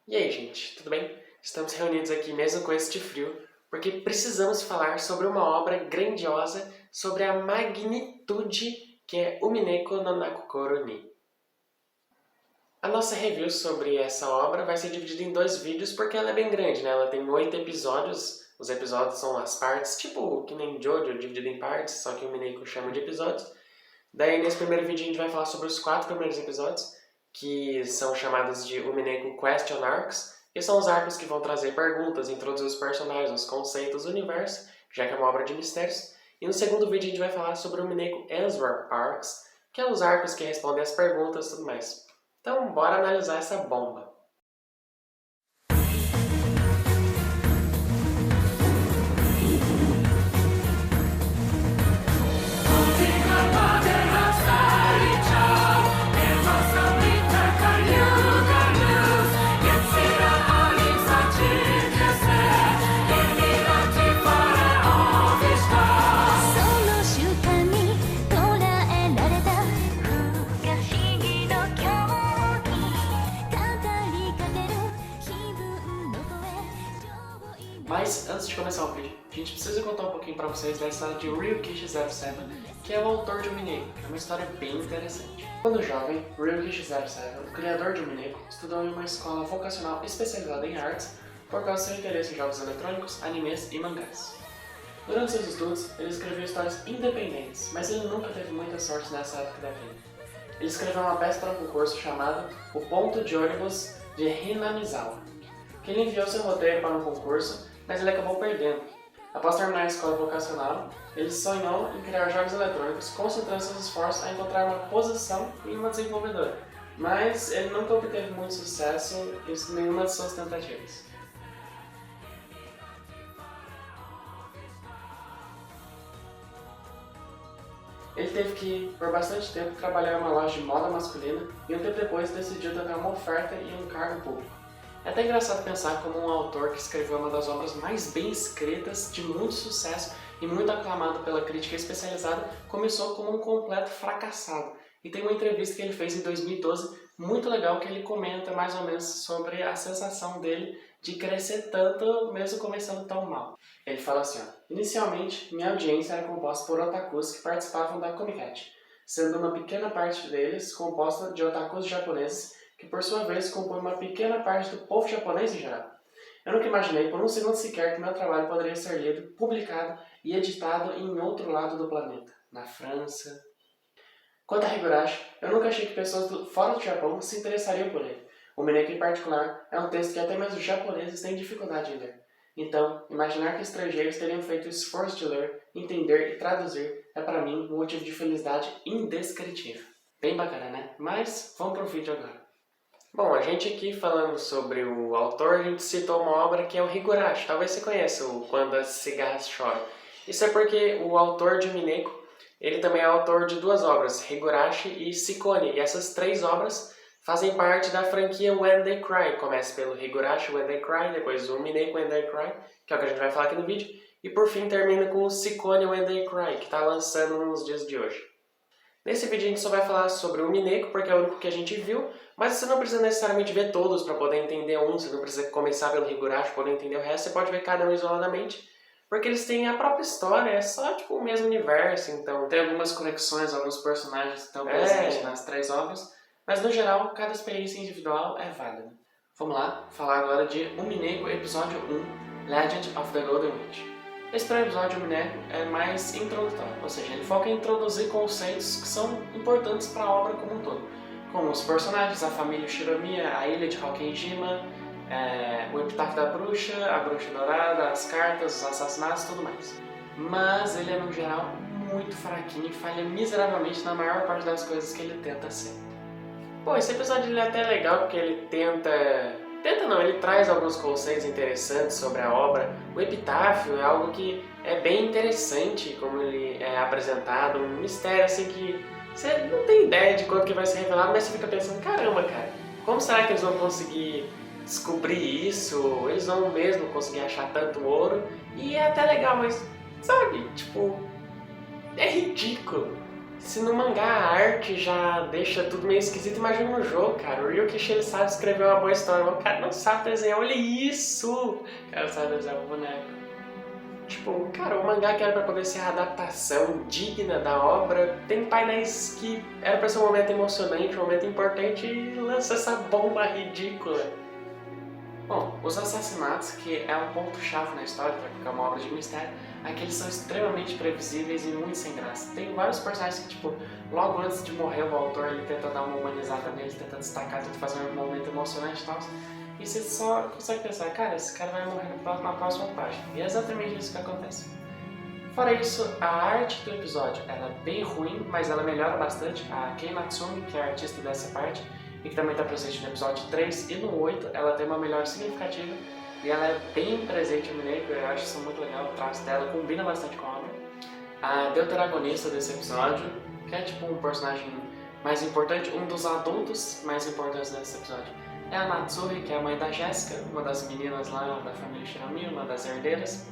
E aí, gente, tudo bem? Estamos reunidos aqui mesmo com este frio, porque precisamos falar sobre uma obra grandiosa, sobre a magnitude que é Umineko no Nakokoro ni. A nossa review sobre essa obra vai ser dividida em dois vídeos porque ela é bem grande, né? Ela tem 8 episódios, os episódios são as partes, tipo que nem Jojo, dividido em partes, só que o Umineko chama de episódios. Daí, nesse primeiro vídeo, a gente vai falar sobre os 4 primeiros episódios, que são chamados de Umineko Question Arcs, que são os arcos que vão trazer perguntas, introduzir os personagens, os conceitos, o universo, já que é uma obra de mistérios. E no segundo vídeo, a gente vai falar sobre o Umineko Answer Arcs, que é os arcos que respondem as perguntas e tudo mais. Então, bora analisar essa bomba. Mas antes de começar o vídeo, a gente precisa contar um pouquinho pra vocês da história de Ryukishi07, que é o autor de Umineko, que é uma história bem interessante. Quando jovem, Ryukishi07, o criador de Umineko, estudou em uma escola vocacional especializada em artes por causa do seu interesse em jogos eletrônicos, animes e mangás. Durante seus estudos, ele escreveu histórias independentes, mas ele nunca teve muita sorte nessa época da vida. Ele escreveu uma peça para um concurso chamado O Ponto de Ônibus de Hinamizawa, que ele enviou seu roteiro para um concurso, mas ele acabou perdendo. Após terminar a escola vocacional, ele sonhou em criar jogos eletrônicos, concentrando seus esforços a encontrar uma posição em uma desenvolvedora, mas ele nunca obteve muito sucesso em nenhuma de suas tentativas. Ele teve que, por bastante tempo, trabalhar em uma loja de moda masculina e um tempo depois decidiu tentar uma oferta em um cargo público. É até engraçado pensar como um autor que escreveu uma das obras mais bem escritas, de muito sucesso e muito aclamado pela crítica especializada, começou como um completo fracassado. E tem uma entrevista que ele fez em 2012, muito legal, que ele comenta mais ou menos sobre a sensação dele de crescer tanto, mesmo começando tão mal. Ele fala assim, ó: inicialmente, minha audiência era composta por otakus que participavam da Comiket, sendo uma pequena parte deles composta de otakus japoneses, que por sua vez compõe uma pequena parte do povo japonês em geral. Eu nunca imaginei por um segundo sequer que meu trabalho poderia ser lido, publicado e editado em outro lado do planeta, na França. Quanto a Higurashi, eu nunca achei que pessoas fora do Japão se interessariam por ele. O Umineko em particular é um texto que até mesmo os japoneses têm dificuldade em ler. Então, imaginar que estrangeiros teriam feito o esforço de ler, entender e traduzir é para mim um motivo de felicidade indescritível. Bem bacana, né? Mas vamos pro vídeo agora. Bom, a gente aqui falando sobre o autor, a gente citou uma obra que é o Higurashi. Talvez você conheça o Quando as Cigarras Choram. Isso é porque o autor de Umineko, ele também é autor de 2 obras, Higurashi e Ciccone. E essas 3 obras fazem parte da franquia When They Cry. Começa pelo Higurashi When They Cry, depois o Umineko When They Cry, que é o que a gente vai falar aqui no vídeo. E por fim termina com o Ciccone When They Cry, que está lançando nos dias de hoje. Nesse vídeo a gente só vai falar sobre o Umineko, porque é o único que a gente viu, mas você não precisa necessariamente ver todos para poder entender um, você não precisa começar pelo Higurashi para poder entender o resto, você pode ver cada um isoladamente, porque eles têm a própria história, é só tipo o mesmo universo, então tem algumas conexões, alguns personagens que estão presentes nas 3 obras, mas no geral, cada experiência individual é válida. Vamos lá, falar agora de Umineko Episódio 1, Legend of the Golden Witch. Esse primeiro episódio, o Umineko, é mais introdutório, ou seja, ele foca em introduzir conceitos que são importantes para a obra como um todo, como os personagens, a família Shiromiya, a ilha de Hokenjima, o epitáfio da bruxa, a bruxa dourada, as cartas, os assassinatos e tudo mais. Mas ele é, no geral, muito fraquinho e falha miseravelmente na maior parte das coisas que ele tenta ser. Bom, esse episódio ele é até legal porque ele ele traz alguns conceitos interessantes sobre a obra. O epitáfio é algo que é bem interessante como ele é apresentado, um mistério assim que você não tem ideia de quando que vai ser revelado, mas você fica pensando, caramba, cara, como será que eles vão conseguir descobrir isso? Eles vão mesmo conseguir achar tanto ouro? E é até legal, mas, sabe, tipo, é ridículo. Se no mangá a arte já deixa tudo meio esquisito, imagina no jogo, cara. O Ryukishi, ele sabe escrever uma boa história, mas o cara não sabe desenhar, olha isso! O cara sabe desenhar um boneco. Tipo, cara, o mangá que era pra poder ser a adaptação digna da obra, tem painéis que era pra ser um momento emocionante, um momento importante, e lança essa bomba ridícula. Bom, os assassinatos, que é um ponto-chave na história, porque é uma obra de mistério, aqui eles são extremamente previsíveis e muito sem graça. Tem vários personagens que, tipo, logo antes de morrer o autor, ele tenta dar uma humanizada neles, tenta destacar, tenta fazer um momento emocionante e tal. E você só consegue pensar, cara, esse cara vai morrer na próxima página. E é exatamente isso que acontece. Fora isso, a arte do episódio ela é bem ruim, mas ela melhora bastante. A Kei Natsumi, que é a artista dessa parte, e que também está presente no episódio 3 e no 8, ela tem uma melhora significativa. E ela é bem presente no Mineko, eu acho isso muito legal, o traço dela combina bastante com a obra. A deuteragonista desse episódio, que é tipo um personagem mais importante, um dos adultos mais importantes desse episódio, é a Natsuri, que é a mãe da Jéssica, uma das meninas lá da família Shinomiya, uma das herdeiras.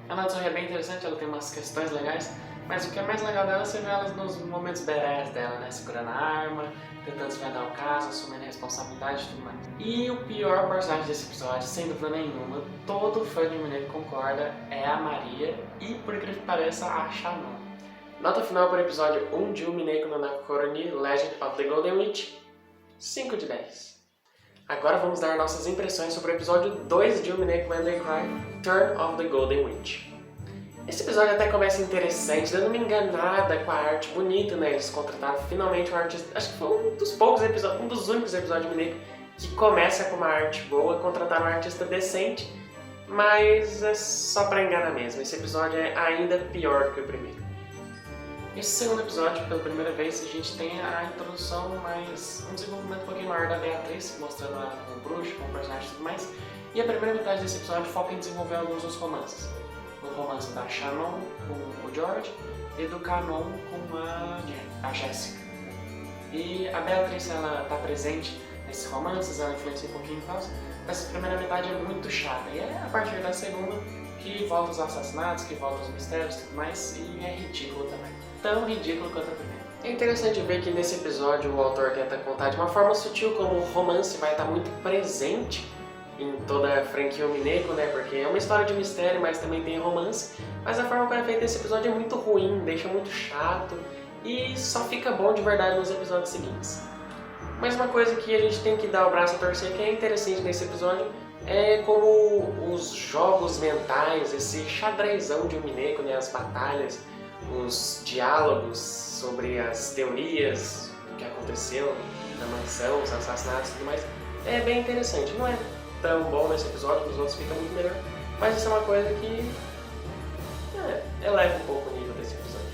A Natsuri é bem interessante, ela tem umas questões legais, mas o que é mais legal dela é você ver ela nos momentos badass dela, né? Segurando a arma, tentando desvendar o caso, assumindo a responsabilidade e tudo mais. E o pior personagem desse episódio, sem dúvida nenhuma, todo fã de Mineko concorda, é a Maria e, por incrível que pareça, a Shannon. Nota final para o episódio 1 de Mineko no Nakokoro ni Legend of the Golden Witch, 5 de 10. Agora vamos dar nossas impressões sobre o episódio 2 de Mineko When They Cry, Turn of the Golden Witch. Esse episódio até começa interessante, dando uma enganada com a arte bonita, né? Eles contrataram finalmente um artista, acho que foi um dos poucos episódios, um dos únicos episódios de Mineko que começa com uma arte boa, contrataram um artista decente, mas é só pra enganar mesmo. Esse episódio é ainda pior que o primeiro. Esse segundo episódio, pela primeira vez, a gente tem a introdução, um desenvolvimento um pouquinho maior da Beatriz, mostrando ela como bruxa, como personagem e tudo mais. E a primeira metade desse episódio foca em desenvolver alguns dos romances. O romance da Shannon com o George e do Kanon com a Jéssica. E a Beatriz, ela está presente nesses romances, ela influencia um pouquinho e tal. Essa primeira metade é muito chata. E é a partir da segunda que volta os assassinatos, que volta os mistérios e tudo mais, e é ridículo também. Tão ridículo quanto a primeira. É interessante ver que nesse episódio o autor tenta contar de uma forma sutil como o romance vai estar muito presente em toda a franquia Mineko, né? Porque é uma história de mistério, mas também tem romance. Mas a forma como é feita esse episódio é muito ruim, deixa muito chato e só fica bom de verdade nos episódios seguintes. Mas uma coisa que a gente tem que dar o braço a torcer, que é interessante nesse episódio, é como os jogos mentais, esse xadrezão de Mineko, né? As batalhas, os diálogos sobre as teorias do que aconteceu na mansão, os assassinatos e tudo mais, é bem interessante. Não é tão bom nesse episódio, nos outros fica muito melhor, mas isso é uma coisa que eleva um pouco o nível desse episódio.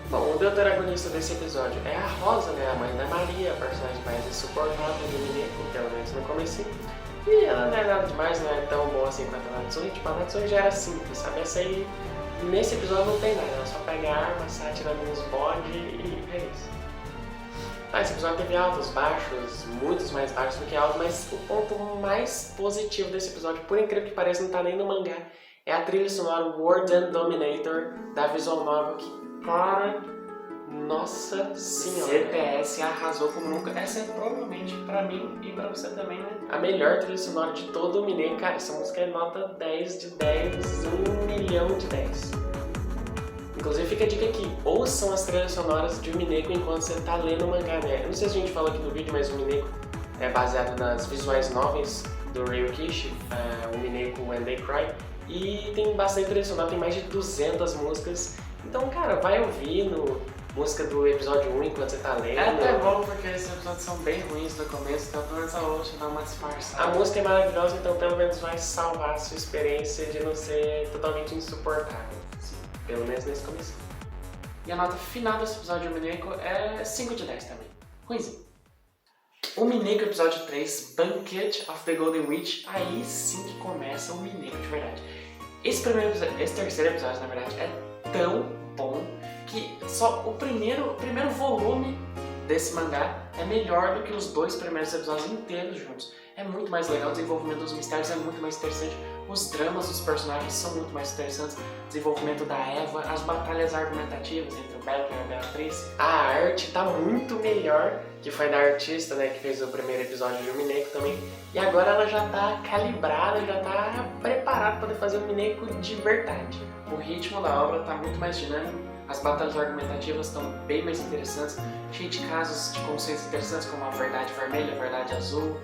Bom, o deuteragonista desse episódio é a Rosa, né, a mãe da Maria, a personagem mais insuportável do Mineko, pelo menos no comecinho. E ela não é nada demais, não é tão boa assim quanto a Natsumi, tipo, a Natsumi já era simples, sabe? Essa aí, nesse episódio não tem nada, ela só pega a arma, sai atirando nos bodes e é isso. Esse episódio teve altos, baixos, muitos mais baixos do que altos, mas o ponto mais positivo desse episódio, por incrível que pareça, não tá nem no mangá, é a trilha sonora Warden Dominator da Visual Novel, que, cara, nossa senhora, CPS arrasou como nunca. Essa é provavelmente, pra mim e pra você também, né, a melhor trilha sonora de todo o Mineko. Cara, essa música é nota 10 de 10, 1 milhão de 10. Inclusive fica a dica aqui, ouçam as trilhas sonoras de Mineko enquanto você está lendo o mangá, né? Eu não sei se a gente falou aqui no vídeo, mas o Mineko é baseado nas visuais novels do Ryukishi, o Mineko When They Cry, e tem bastante trilha sonora, tem mais de 200 músicas. Então, cara, vai ouvindo música do episódio 1 enquanto você está lendo. É até bom porque esses episódios são bem ruins no começo, então pelo menos a outra dá uma disfarçada. A música é maravilhosa, então pelo menos vai salvar a sua experiência de não ser totalmente insuportável. Pelo menos nesse começo. E a nota final desse episódio do Mineko é 5 de 10 também. Ruimzinho. O Mineko episódio 3, Banquet of the Golden Witch, aí sim que começa o Mineko de verdade. Esse terceiro episódio, na verdade, é tão bom que só o primeiro volume desse mangá é melhor do que os 2 primeiros episódios inteiros juntos. é muito mais legal, o desenvolvimento dos mistérios é muito mais interessante, os dramas dos personagens são muito mais interessantes, o desenvolvimento da Eva, as batalhas argumentativas entre o Beckler e a Beatriz. A arte tá muito melhor, que foi da artista, né, que fez o primeiro episódio de Mineko também, e agora ela já tá calibrada, já tá preparada para poder fazer um Mineko de verdade. O ritmo da obra tá muito mais dinâmico, as batalhas argumentativas estão bem mais interessantes, cheio de casos de conceitos interessantes como a verdade vermelha, a verdade azul,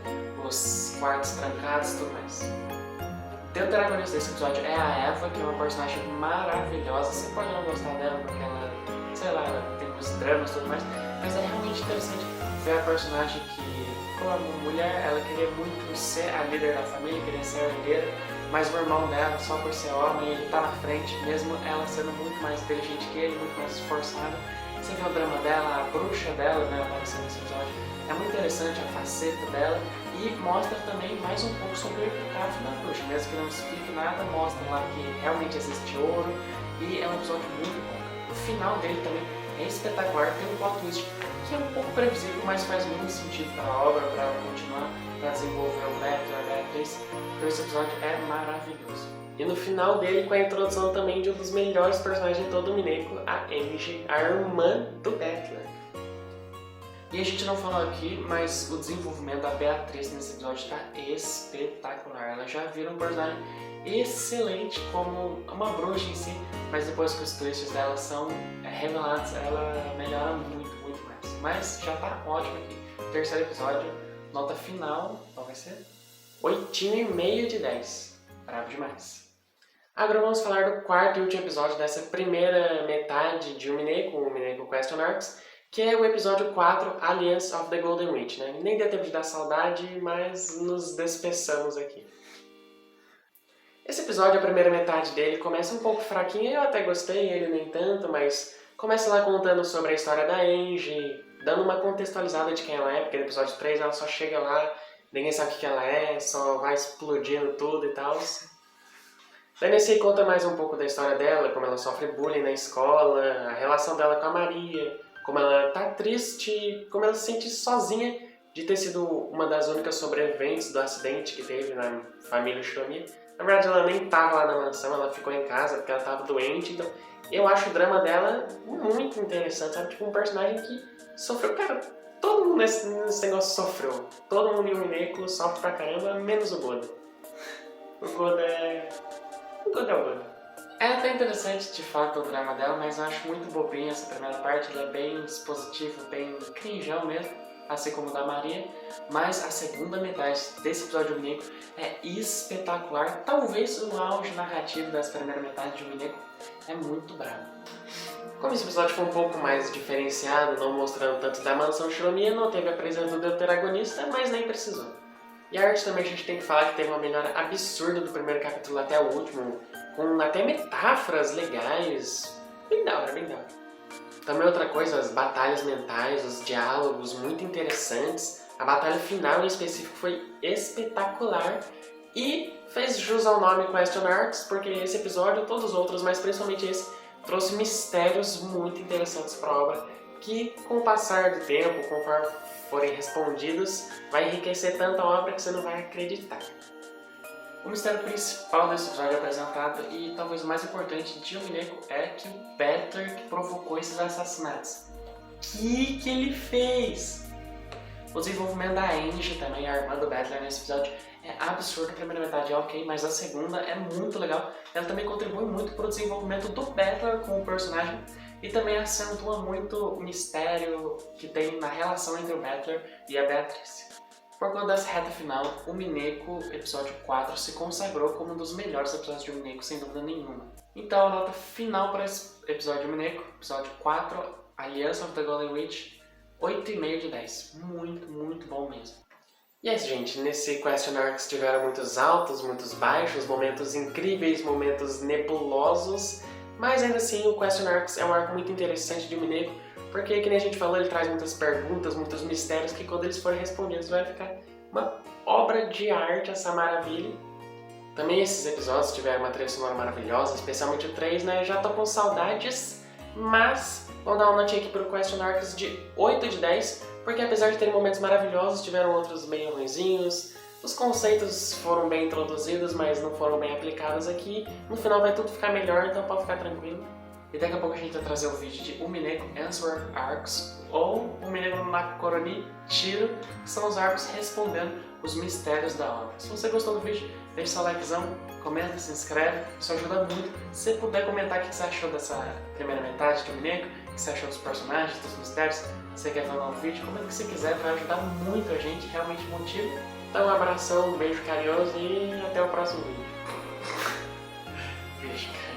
os quartos trancados e tudo mais. O protagonista desse episódio é a Eva, que é uma personagem maravilhosa. Você pode não gostar dela porque ela, sei lá, ela tem os dramas e tudo mais, mas é realmente interessante ver a personagem que, como mulher, ela queria muito ser a líder da família, queria ser a herdeira, mas o irmão dela, só por ser homem, ele tá na frente, mesmo ela sendo muito mais inteligente que ele, muito mais esforçada. Você vê o drama dela, a bruxa dela, né, aparecendo nesse episódio. É muito interessante a faceta dela e mostra também mais um pouco sobre o epitafio da bruxa. Mesmo que não explique nada, mostra lá que realmente existe ouro e é um episódio muito bom. O final dele também é espetacular, tem um plot twist que é um pouco previsível, mas faz muito sentido para a obra, para ela continuar, para desenvolver o Beckler, a Beatriz. Então esse episódio é maravilhoso. E no final dele, com a introdução também de um dos melhores personagens de todo o Mineko, a Angie, a irmã do Beckler. E a gente não falou aqui, mas o desenvolvimento da Beatriz nesse episódio está espetacular. Ela já vira um personagem excelente como uma bruxa em si, mas depois que os twists dela são revelados, ela melhora muito, muito mais. Mas já tá ótimo aqui. Terceiro episódio, nota final, qual vai ser? 8,5 de 10. Bravo demais. Agora vamos falar do quarto e último episódio dessa primeira metade de o Mineko Question Arcs, que é o episódio 4, Alliance of the Golden Witch, né? Nem deu tempo de dar saudade, mas nos despeçamos aqui. Esse episódio, a primeira metade dele, começa um pouco fraquinho, eu até gostei, ele nem tanto, mas começa lá contando sobre a história da Angie, dando uma contextualizada de quem ela é, porque no episódio 3 ela só chega lá, ninguém sabe o que ela é, só vai explodindo tudo e tal. Daí nesse aí conta mais um pouco da história dela, como ela sofre bullying na escola, a relação dela com a Maria, como ela tá triste, como ela se sente sozinha de ter sido uma das únicas sobreviventes do acidente que teve na família Shiromi. Na verdade ela nem tava lá na mansão, ela ficou em casa porque ela tava doente, então eu acho o drama dela muito interessante, sabe? Tipo um personagem que sofreu, cara, todo mundo nesse negócio sofreu. Todo mundo em um Mineko sofre pra caramba, menos o Goda. O Goda é o Goda. É até interessante de fato o drama dela, mas eu acho muito bobinha essa primeira parte, ele é bem expositivo, bem crinjão mesmo, assim como o da Maria, mas a segunda metade desse episódio do Mineko é espetacular, talvez o auge narrativo dessa primeira metade de Mineko é muito bravo. Como esse episódio foi um pouco mais diferenciado, não mostrando tanto da mansão Shiromi, não teve a presença do deuteragonista, mas nem precisou. E a arte também a gente tem que falar que teve uma melhora absurda do primeiro capítulo até o último, com até metáforas legais, bem da hora, bem da hora. Também outra coisa, as batalhas mentais, os diálogos muito interessantes, a batalha final em específico foi espetacular e fez jus ao nome Question Arcs, porque esse episódio, todos os outros, mas principalmente esse, trouxe mistérios muito interessantes para a obra, que com o passar do tempo, conforme forem respondidos, vai enriquecer tanto a obra que você não vai acreditar. O mistério principal desse episódio apresentado, e talvez o mais importante de Mineko, é que o Beckler que provocou esses assassinatos. Que ele fez? O desenvolvimento da Angie também, a irmã do Beckler nesse episódio, é absurdo. A primeira metade é ok, mas a segunda é muito legal. Ela também contribui muito para o desenvolvimento do Beckler como personagem e também acentua muito o mistério que tem na relação entre o Beckler e a Beatriz. Por conta dessa reta final, o Mineko, episódio 4, se consagrou como um dos melhores episódios de Mineko, sem dúvida nenhuma. Então a nota final para esse episódio de Mineko, episódio 4, Alliance of the Golden Witch, 8,5 de 10. Muito, muito bom mesmo. E é isso, gente. Nesse Question Arcs tiveram muitos altos, muitos baixos, momentos incríveis, momentos nebulosos, mas ainda assim o Question Arcs é um arco muito interessante de Mineko, porque, que nem a gente falou, ele traz muitas perguntas, muitos mistérios que quando eles forem respondidos vai ficar uma obra de arte, essa maravilha. Também esses episódios tiveram uma trilha sonora maravilhosa, especialmente o 3, né? Já tô com saudades, mas vou dar uma notinha aqui pro Question Arcs de 8 de 10, porque apesar de terem momentos maravilhosos, tiveram outros meio ruinzinhos, Os conceitos foram bem introduzidos, mas não foram bem aplicados aqui. No final vai tudo ficar melhor, então pode ficar tranquilo. E daqui a pouco a gente vai trazer o vídeo de Umineko Answer Arcs ou Umineko Makoroni Shiro, que são os arcos respondendo os mistérios da obra. Se você gostou do vídeo, deixa seu likezão, comenta, se inscreve, isso ajuda muito. Se você puder comentar o que você achou dessa primeira metade de Umineko, o que você achou dos personagens, dos mistérios, se você quer ver um novo vídeo, comenta o que você quiser, vai ajudar muito a gente, realmente motiva. Então um abração, um beijo carinhoso e até o próximo vídeo. Beijo.